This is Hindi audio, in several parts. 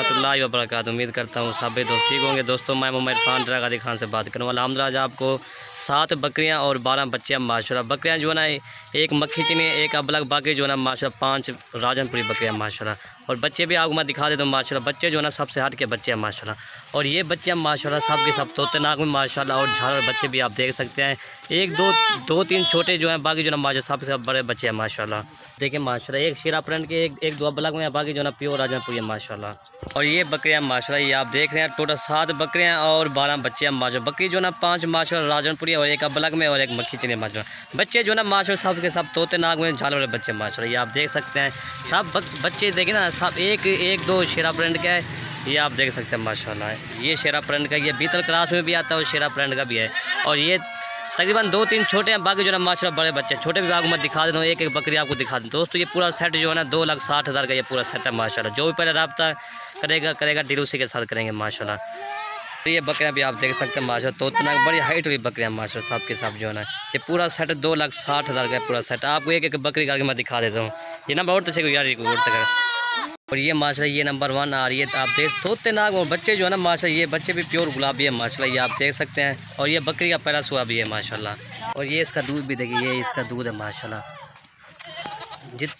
रहमतुल्लाहि व बरकातुहू। उम्मीद करता हूँ सभी दोस्त ठीक होंगे। दोस्तों मैं मोहम्मद इरफान ड्रागादी खान से बात करूँ। अल्हम्दुलिल्लाह आज आपको 7 बकरियाँ और 12 बच्चियाँ माशाल्लाह। बकरियाँ जो है ना एक मक्खी चीनी, एक अबलग, बाकी जो है ना माशाल्लाह 5 राजनपुरी बकरियाँ माशाल्लाह। और बच्चे भी आपको मैं दिखा देता हूँ माशाल्लाह। बच्चे जो है ना सबसे हट के बच्चे हैं माशाल्लाह। और ये बच्चियाँ माशाल्लाह सब के सब तोते नाक में माशाल्लाह। और झाड़ बच्चे भी आप देख सकते हैं, एक दो तीन छोटे जो हैं, बाकी जो है ना माशाल्लाह सब सब बड़े बच्चे हैं माशाल्लाह। देखिए माशाल्लाह एक शीरा प्रिंट के एक 2 अबलग में, बाकी जो है ना प्योर राजनपुरी है माशाल्लाह। और ये बकरियाँ माशाल्लाह ये आप देख रहे हैं टोटल 7 बकरियाँ और 12 बच्चे हैं माशाल्लाह। बकरी जो है ना 5 माशाल्लाह राजनपुरी और एक अबलग में और एक मक्खी चीनी माशाल्लाह। बच्चे जो है ना माशाल्लाह सब के सब तोते नाग में झाल वाले बच्चे माशाल्लाह। ये आप देख सकते हैं सब बच्चे देखें ना, सब एक दो शेरा प्रिंट का है, ये आप देख सकते हैं माशाल्लाह। ये शेरा प्रिंट का, ये बीतल क्लास में भी आता है और शेरा प्रिंट का भी है। और ये तकरीबन 2-3 छोटे हैं, बाकी जो है ना माशाल्लाह बड़े बच्चे। छोटे भी आपको मैं दिखा देता हूँ, एक एक बकरी आपको दिखा दूँ। दोस्तों ये पूरा सेट जो है ना 2,60,000 का ये पूरा सेट है माशाल्लाह। जो भी पहले रब्ता करेगा डील उसी के साथ करेंगे माशाल्लाह। तो ये बकरियाँ भी आप देख सकते हैं माशाल्लाह। तो उतना बड़ी हाइट वाली बकरियाँ माशाल्लाह सब के सब जो है ना। ये पूरा सेट 2,60,000 का पूरा सेट। आपको एक एक बकरी करके मैं दिखा देता हूँ। ये नंबर और तो यार और ये माशाल्लाह ये नंबर 1 आ रही है। आप देख तोते नाग और बच्चे जो है ना माशाल्लाह, ये बच्चे भी प्योर गुलाबी है माशाल्लाह। ये आप देख सकते हैं। और ये बकरी का पहला सुआ भी है माशाल्लाह। और ये इसका दूध भी देखिए, ये इसका दूध है माशाल्लाह।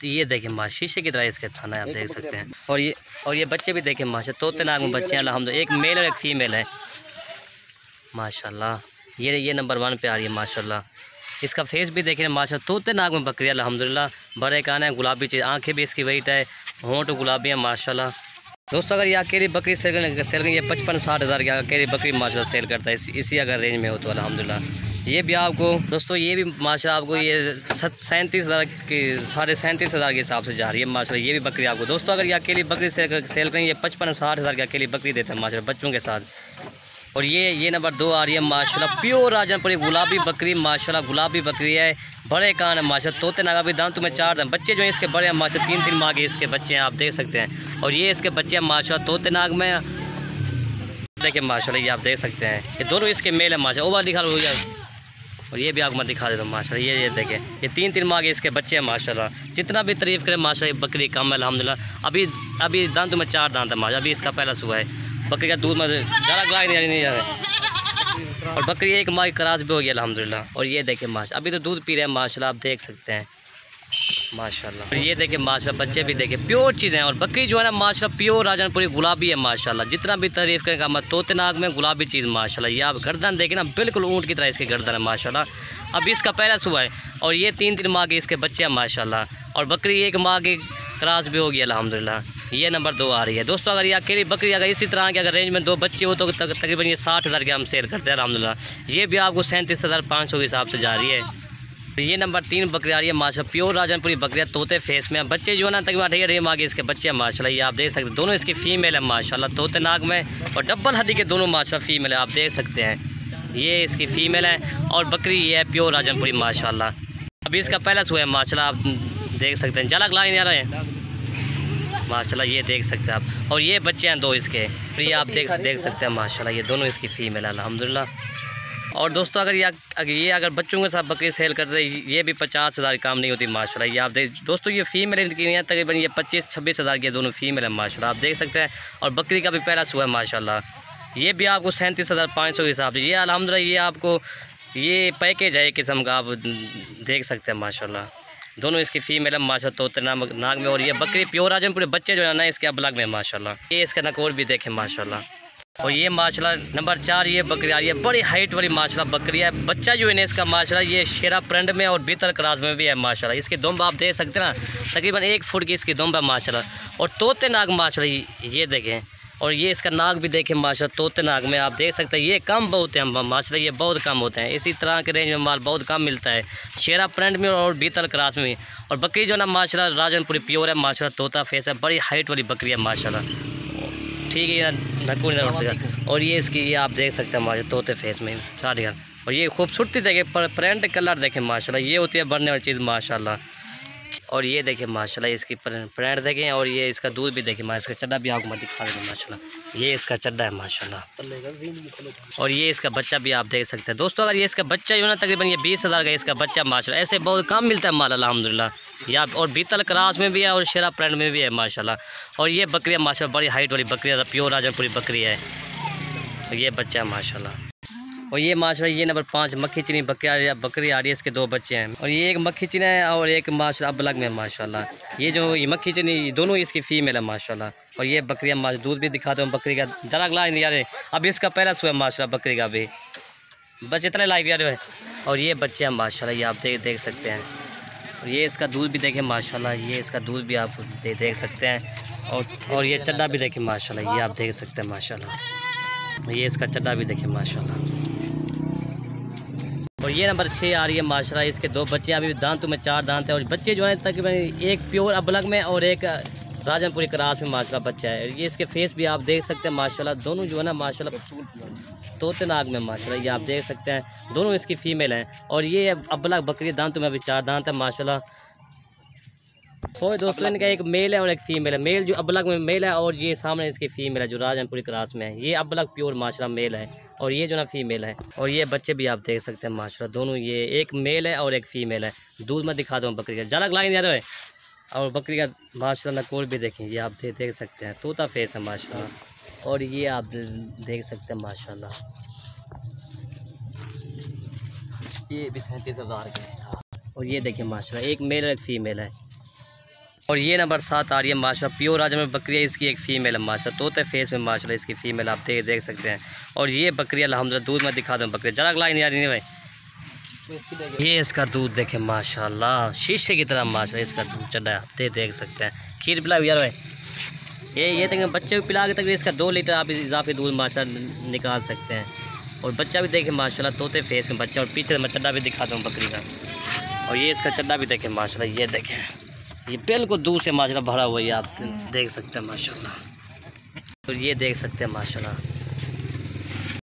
ये देखिए माशा शीशे की तरह इसके थाना है, आप देख सकते हैं। और ये बच्चे भी देखें माशाल्लाह। तोते नाग में बच्चे हैं अल्हम्दुलिल्लाह, एक मेल और एक फीमेल है माशाल्लाह। ये नंबर 1 पे आ रही है माशाल्लाह। इसका फेस भी देखें माशाल्लाह। तोते नाग में बकरी अल्हम्दुलिल्लाह। बड़े कान है, गुलाबी चीज़, आँखें भी इसकी वाइट है, होंठ गुलाबी है माशाल्लाह। दोस्तों अगर ये अकेली बकरी सेल करें ये 55-60 हज़ार की अकेली बकरी माशाल्लाह सेल करता है इसी अगर रेंज में हो तो अल्हम्दुलिल्लाह। ये भी आपको दोस्तों ये भी माशाल्लाह आपको ये 37,000 की 37,500 के हिसाब से जा रही है माशाल्लाह। ये भी बकरी आपको दोस्तों अगर ये अकेली बकरी सेल करें ये 55-60 हज़ार की अकेली बकरी देते हैं माशाल्लाह बच्चों के साथ। और ये नंबर 2 आ रही है माशाल्लाह प्योर राजनपुरी गुलाबी बकरी माशाल्लाह। गुलाबी बकरी है, बड़े कान है माशाल्लाह। तोते नागा भी दांत में 4 दांत, बच्चे जो है इसके बड़े हैं माशाल्लाह। 3-3 माह के इसके बच्चे हैं, आप देख सकते हैं। और ये इसके बच्चे हैं माशाल्लाह तोते नाग में देखिए माशाल्लाह। ये आप देख सकते हैं ये दोनों इसके मेल है माशाल्लाह। ओवर दिखा लो यार। और ये भी आपको मैं दिखा देता हूँ माशाल्लाह। ये देखें ये 3-3 माह के इसके बच्चे हैं माशाल्लाह। जितना भी तारीफ़ करें माशाल्लाह बकरी कम है अल्हम्दुलिल्लाह। अभी दांतों में 4 दांत है माशाल्लाह। अभी इसका पहला सुबह है। बकरी का दूध में ज़्यादा ग्लास नहीं जा रहा। और बकरी 1 माह की क्रास भी हो गया अल्हम्दुलिल्लाह। और ये देखें माशाल्लाह अभी तो दूध पी रहे हैं माशाल्लाह, आप देख सकते हैं माशाल्लाह। और ये देखें माशाल्लाह बच्चे भी देखें प्योर चीज़ें हैं। और बकरी जो है ना माशाल्लाह प्योर राजनपुरी गुलाबी है माशाल्लाह। जितना भी तारीफ़ करेंगे मैं तोते नाग में गुलाबी चीज़ माशाल्लाह। ये आप गर्दन देखें ना बिल्कुल ऊँट की तरह इसकी गर्दन है माशाल्लाह। अभी इसका पहला सुबह है। और ये 3-3 माह के इसके बच्चे हैं माशाल्लाह। और बकरी 1 माह की क्रास भी हो गई अल्हम्दुलिल्लाह। ये नंबर 2 आ रही है। दोस्तों अगर ये अकेली बकरी अगर इसी तरह की अगर रेंज में 2 बच्चे हो तो तकरीबन ये 60 हज़ार के हम सेल करते हैं अल्हम्दुलिल्लाह। ये भी आपको 37,500 के हिसाब से जा रही है। ये नंबर 3 बकरी आ रही है माशाल्लाह प्योर राजनपुरी बकरियाँ तोते फेस में। बच्चे जो है ना तकरीबन 18 माह के इसके बच्चे हैं माशाल्लाह। ये आप देख सकते हैं दोनों इसकी फ़ीमेल है माशाल्लाह तोते नाग में। और डबल हड्डी के दोनों माशाल्लाह फ़ीमेल है, आप देख सकते हैं। ये इसकी फ़ीमेल है और बकरी ये है प्योर राजनपुरी माशाल्लाह। अभी इसका पहला सुबह है माशाल्लाह, आप देख सकते हैं। झलक ला नहीं आ रहे हैं माशाल्लाह। ये देख सकते हैं आप। और ये बच्चे हैं 2 इसके, तो ये आप देख सकते हैं माशाल्लाह। ये दोनों इसकी फ़ीमेल है अल्हम्दुलिल्लाह। और दोस्तों अगर ये अगर बच्चों के साथ बकरी सेल करते ये भी 50 हज़ार काम नहीं होती माशाल्लाह। ये आप देख दोस्तों ये फ़ीमेल इनकी नहीं है, तकरीबन ये 25-26 हज़ार की दोनों फ़ीमेल है माशाल्लाह, आप देख सकते हैं। और बकरी का भी पहला सुबह है माशाल्लाह। ये भी आपको 37,500 के हिसाब से ये अल्हम्दुलिल्लाह। ये आपको ये पैकेज है एक किस्म का, आप देख सकते हैं माशाल्लाह। दोनों इसकी फ़ीमेल है माशाल्लाह तोते नाग में। और ये बकरी प्योर राजनपुरी बच्चे जो है ना इसके अबलग में माशाल्लाह। ये इसका नकोर भी देखें माशाल्लाह। और ये माशाल्लाह नंबर 4 ये बकरी आ रही है, बड़ी हाइट वाली माशाल्लाह बकरी है। बच्चा जो है ना इसका माशाल्लाह ये शेरा प्रिंट में और बीतल क्रास में भी है माशाल्लाह। इसकी दुम्ब आप देख सकते हैं ना, तकरीबन 1 फुट की इसकी दुम्ब है माशाल्लाह। और तोते नाग माशाल्लाह ये देखें। और ये इसका नाग भी देखें माशाल्लाह तोते नाग में, आप देख सकते हैं। ये कम बहुत हैं माशाल्लाह, ये बहुत कम होते हैं। इसी तरह के रेंज में माल बहुत कम मिलता है शेरा प्रिंट में और बीतल क्रास में। और बकरी जो ना माशाल्लाह राजनपुरी प्योर है माशाल्लाह, तोता फेस है, बड़ी हाइट वाली बकरी है माशाल्लाह। ठीक है नकुल उठेगा। और ये इसकी ये आप देख सकते हैं माशाल्लाह तोते फेस में सारी। और ये खूबसूरती देखें, प्रिंट कलर देखें माशाल्लाह। ये होती है बढ़ने वाली चीज़ माशाल्लाह। और ये देखिए माशाल्लाह इसकी प्रिंट देखें, और ये इसका दूध भी देखें, इसका चड्डा भी आपको मैं दिखा देंगे माशाल्लाह। ये इसका चड्डा है माशाल्लाह, और ये इसका बच्चा भी आप देख सकते हैं दोस्तों। अगर ये इसका बच्चा जो है ना तकरीबन ये 20,000 का इसका बच्चा माशाल्लाह। ऐसे बहुत कम मिलता है माल अल्हम्दुलिल्लाह। या और बीतल क्रास में भी है और शेरा प्रिंट में भी है माशाल्लाह। और ये बकरियाँ माशाल्लाह बड़ी हाइट वाली बकरियाँ, प्योर राजनपुरी बकरी है। और ये बच्चा है माशाल्लाह। और ये माशाल्लाह ये नंबर 5 मक्खी चीनी बकरी आ रही है, इसके 2 बच्चे हैं। और ये एक मक्खी चीनी है और एक माशाल्लाह अब अलग में माशाल्लाह। ये जो ये मक्खी चीनी दोनों इसकी फ़ीमेल है माशाल्लाह। और ये बकरियाँ माशाल्लाह दूध भी दिखाते हैं बकरी का, जरा गला नहीं यार। अब इसका पहला सुबह माशाल्लाह बकरी का भी बच्चे इतने लाइव यार है। और ये बच्चे हैं माशाल्लाह, ये आप देख सकते हैं। और ये इसका दूध भी देखें माशाल्लाह, ये इसका दूध भी आप देख सकते हैं। और ये चड्डा भी देखें माशाल्लाह, ये आप देख सकते हैं माशाल्लाह। ये इसका चड्डा भी देखें माशाल्लाह। और ये नंबर 6 आ रही है माशाल्लाह। इसके 2 बच्चे अभी दांतों में 4 दांत है। और बच्चे जो है तकरीबन एक प्योर अबलग में और एक राजनपुरी क्रास में माशाल्लाह बच्चा है। ये इसके फेस भी आप देख सकते हैं माशाल्लाह। दोनों जो है ना माशाल्लाह तोते नाग में माशाल्लाह, ये आप देख सकते हैं। दोनों इसकी फ़ीमेल हैं। और ये अबलग बकरी दांतों में अभी 4 दांत है माशाल्लाह। सो दोस्तों इनका एक मेल है और एक फ़ीमेल है। मेल जो अबलग में मेल है और ये सामने इसकी फ़ीमेल है जो राजनपुरी क्रास में है। ये अबलग प्योर माशाल्लाह मेल है और ये जो ना फ़ीमेल है। और ये बच्चे भी आप देख सकते हैं माशाल्लाह। दोनों ये एक मेल है और एक फ़ीमेल है। दूध में दिखा दूँ बकरी का, जलक लाइन यार है। और बकरी का माशाल्लाह नकोर भी देखें, ये आप देख सकते हैं, तोता फेस है माशाल्लाह। और ये आप देख सकते हैं माशाल्लाह। ये भी 37,000 के। और ये देखिए माशाल्लाह एक मेल और एक फ़ीमेल है। और ये नंबर 7 आ रही है माशाल्लाह प्योर राजनपुरी बकरी है, इसकी एक फ़ीमेल है माशाल्लाह। तोते फेस में माशाल्लाह इसकी फ़ीमेल आप देख सकते हैं। और ये बकरी अल्हम्दुलिल्लाह दूध में दिखा दूँ बकरी, जरा लाइन यार नहीं भाई। ये इसका दूध देखें माशाल्लाह, शीशे की तरह माशाल्लाह इसका दूध चढ़ा है, देख सकते हैं। खीर पिलाओ यार भाई। ये तक बच्चे को पिला के तक इसका 2 लीटर आप इजाफी दूध माशाल्लाह निकाल सकते हैं। और बच्चा भी देखें माशाल्लाह तोते फेस में बच्चा। और पीछे मैं चड्डा भी दिखा दूँ बकरी का। और ये इसका चड्डा भी देखें माशाल्लाह, ये देखें ये बिल्कुल दूर से माशाल्लाह भरा हुआ है, आप देख सकते हैं माशाल्लाह। और ये देख सकते हैं माशाल्लाह।